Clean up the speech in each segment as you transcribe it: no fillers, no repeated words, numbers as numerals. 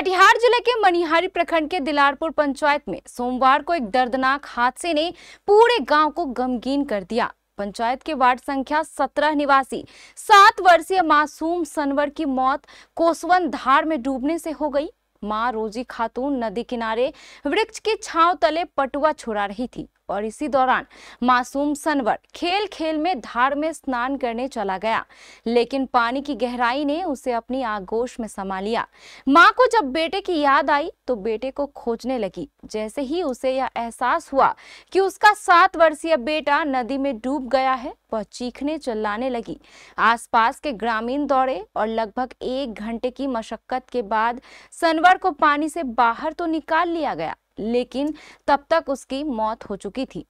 कटिहार जिले के मनिहारी प्रखंड के दिलारपुर पंचायत में सोमवार को एक दर्दनाक हादसे ने पूरे गांव को गमगीन कर दिया। पंचायत के वार्ड संख्या 17 निवासी 7 वर्षीय मासूम सनवर की मौत कोसवन धार में डूबने से हो गई। मां रोजी खातून नदी किनारे वृक्ष की छांव तले पटुआ छुड़ा रही थी और इसी दौरान मासूम सनवर खेल खेल में धार में स्नान करने चला गया, लेकिन पानी की गहराई ने उसे अपनी आगोश में समा लिया। मां को जब बेटे की याद आई तो बेटे को खोजने लगी। जैसे ही उसे यह एहसास हुआ कि उसका 7 वर्षीय बेटा नदी में डूब गया है, वह चीखने चिल्लाने लगी। आसपास के ग्रामीण दौड़े और लगभग 1 घंटे की मशक्कत के बाद सनवर को पानी से बाहर तो निकाल लिया गया, लेकिन तब तक उसकी मौत हो चुकी थी।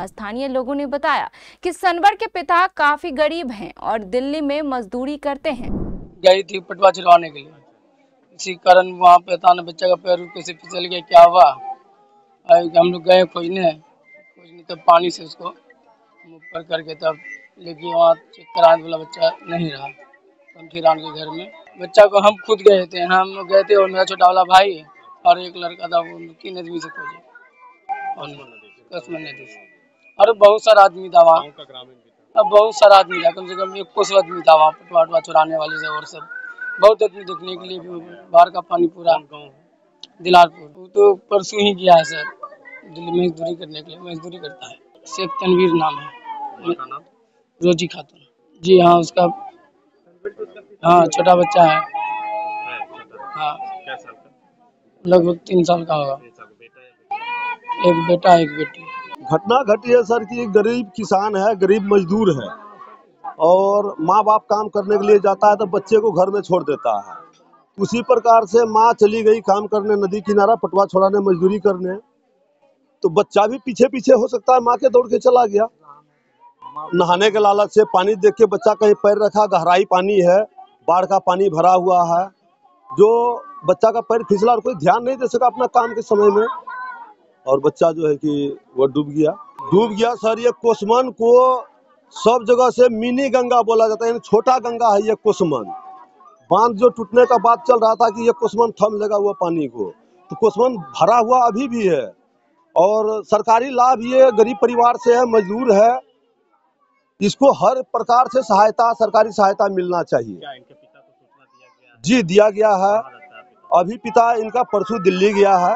स्थानीय लोगों ने बताया कि सनवर के पिता काफी गरीब हैं और दिल्ली में मजदूरी करते हैं। गई थी पटवा चलवाने के लिए, इसी कारण वहाँ पे था ना, बच्चा का पैर कैसे फिसल गया, क्या हुआ। हम लोग गए खोजने तब पानी से उसको ऊपर करके तब लेकिन वहाँ चेक कराने वाला बच्चा नहीं रहा। हम फिर आने के घर में बच्चा को हम खुद गए थे, हम लोग गए थे और मेरा छोटा वाला भाई और एक लड़का था, वो 3 आदमी से खोजे कोसवन नदी से। और बहुत सारा आदमी था वहाँ, अब बहुत सारा आदमी था, कम से कम 100 आदमी था वहाँ पटवा चुराने वाले से और सब बहुत आदमी देखने के लिए। बाहर का पानी पूरा दिलारपुर तो परसों ही गया है सर, दिल्ली में मजदूरी करने के लिए, मजदूरी करता है। शेख तनवीर नाम है, रोजी खातून। जी हाँ, उसका हाँ छोटा बच्चा है, हाँ लगभग 3 साल का होगा, एक बेटा एक बेटी। घटना घटी है सर कि एक गरीब किसान है, गरीब मजदूर है और माँ बाप काम करने के लिए जाता है तो बच्चे को घर में छोड़ देता है। उसी प्रकार से माँ चली गई काम करने नदी किनारा, पटवा छोड़ाने, मजदूरी करने, तो बच्चा भी पीछे पीछे हो सकता है माँ के दौड़ के चला गया। नहाने के लालच से पानी देख के बच्चा कहीं पैर रखा, गहराई पानी है, बाढ़ का पानी भरा हुआ है, जो बच्चा का पैर फिसला और कोई ध्यान नहीं दे सका अपना काम के समय में और बच्चा जो है कि वो डूब गया सर। ये कोसवन को सब जगह से मिनी गंगा बोला जाता है, छोटा गंगा है ये कोसवन। बांध जो टूटने का बात चल रहा था कि ये कोसवन थम लेगा हुआ पानी को, तो कोसवन भरा हुआ अभी भी है और सरकारी लाभ ये गरीब परिवार से है, मजदूर है, इसको हर प्रकार से सहायता, सरकारी सहायता मिलना चाहिए। क्या इनके पिता को सूचना दिया गया? जी दिया गया है, अभी पिता इनका परसों दिल्ली गया है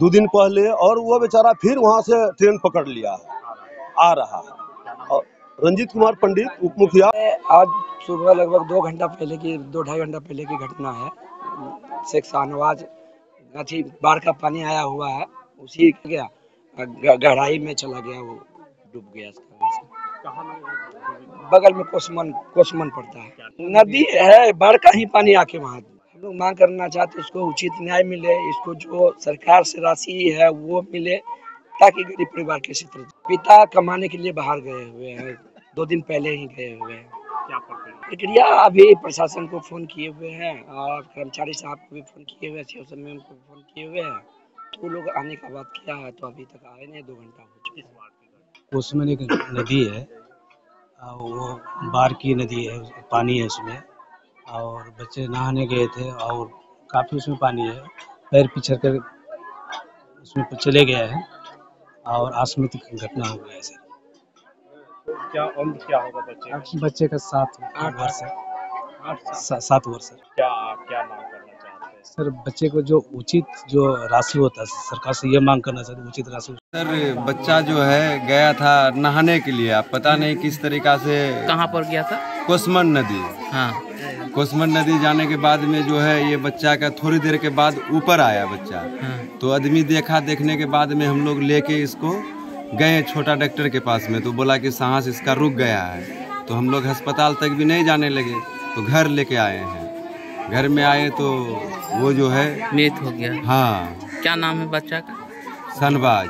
2 दिन पहले और वो बेचारा फिर वहाँ से ट्रेन पकड़ लिया है, आ रहा है। और रंजीत कुमार पंडित उप मुखिया। आज सुबह लगभग 2-2.5 घंटा पहले की घटना है। शेख शाहनवाज बाढ़ का पानी आया हुआ है, उसी गया गहराई में चला गया, वो डूब गया। बगल में कोसमन पड़ता है, नदी है, बाढ़ का ही पानी आके वहाँ। हम लोग मांग करना चाहते इसको उचित न्याय मिले, इसको जो सरकार से राशि है वो मिले ताकि गरीब परिवार के क्षेत्र। पिता कमाने के लिए बाहर गए हुए हैं, 2 दिन पहले ही गए हुए हैं। क्या प्रक्रिया अभी प्रशासन को फोन किए हुए हैं और कर्मचारी साहब को भी फोन किए हुए हैं, सीओ में उनको फोन किए हुए हैं, तो लोग आने का बात किया है, तो अभी तक आए नहीं, 2 घंटा हो चुका। उसमें एक नदी है, वो बाढ़ की नदी है, पानी है उसमें और बच्चे नहाने गए थे और काफ़ी उसमें पानी है, पैर पिछड़ कर उसमें चले गया है और आकस्मिक घटना हो गया है सर। क्या उम्र क्या होगा बच्चे का 7 वर्ष है। 7 वर्ष। क्या मांग करना चाहते हैं सर? बच्चे को जो उचित जो राशि होता है सरकार से ये मांग करना चाहते, उचित राशि। सर बच्चा जो है गया था नहाने के लिए, आप पता नहीं किस तरीका से। कहाँ पर गया था? कोसवन नदी। हाँ, कोसवन नदी जाने के बाद में जो है ये बच्चा का थोड़ी देर के बाद ऊपर आया बच्चा। हाँ। तो आदमी देखने के बाद में हम लोग लेके इसको गए छोटा डॉक्टर के पास में, तो बोला कि सांस इसका रुक गया है। तो हम लोग अस्पताल तक भी नहीं जाने लगे, तो घर लेके आए हैं। घर में आए तो वो जो है मृत हो गया। हाँ। क्या नाम है बच्चा का? सनवाज।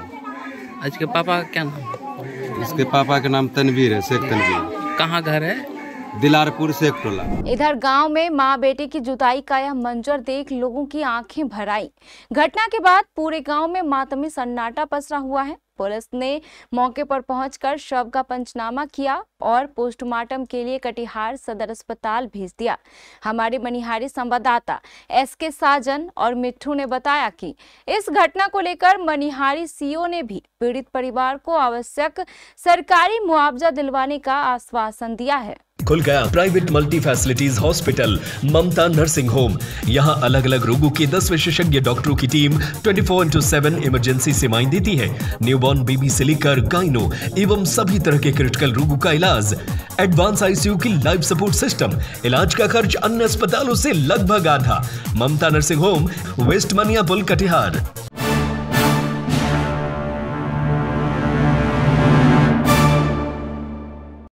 इसके पापा का क्या नाम है? इसके पापा का नाम तनवीर है, शेख तनवीर। कहाँ घर है? दिलारपुर शेख टोला। इधर गांव में मां बेटे की जुताई का यह मंजर देख लोगों की आंखें भर आई। घटना के बाद पूरे गांव में मातमी सन्नाटा पसरा हुआ है। पुलिस ने मौके पर पहुंचकर शव का पंचनामा किया और पोस्टमार्टम के लिए कटिहार सदर अस्पताल भेज दिया। हमारे मनिहारी संवाददाता SK साजन और मिट्ठू ने बताया कि इस घटना को लेकर मनिहारी सीओ ने भी पीड़ित परिवार को आवश्यक सरकारी मुआवजा दिलवाने का आश्वासन दिया है। खुल गया प्राइवेट मल्टी फैसिलिटीज हॉस्पिटल ममता नर्सिंग होम। यहाँ अलग अलग रोगों के 10 विशेषज्ञ डॉक्टरों की टीम 24/7 इमरजेंसी सेवाएं देती है। न्यूबॉर्न बेबी से लेकर गाइनो एवं सभी तरह के क्रिटिकल रोगों का इलाज। एडवांस ICU की लाइफ सपोर्ट सिस्टम। इलाज का खर्च अन्य अस्पतालों से लगभग आधा। ममता नर्सिंग होम, वेस्ट मनियापुल, कटिहार।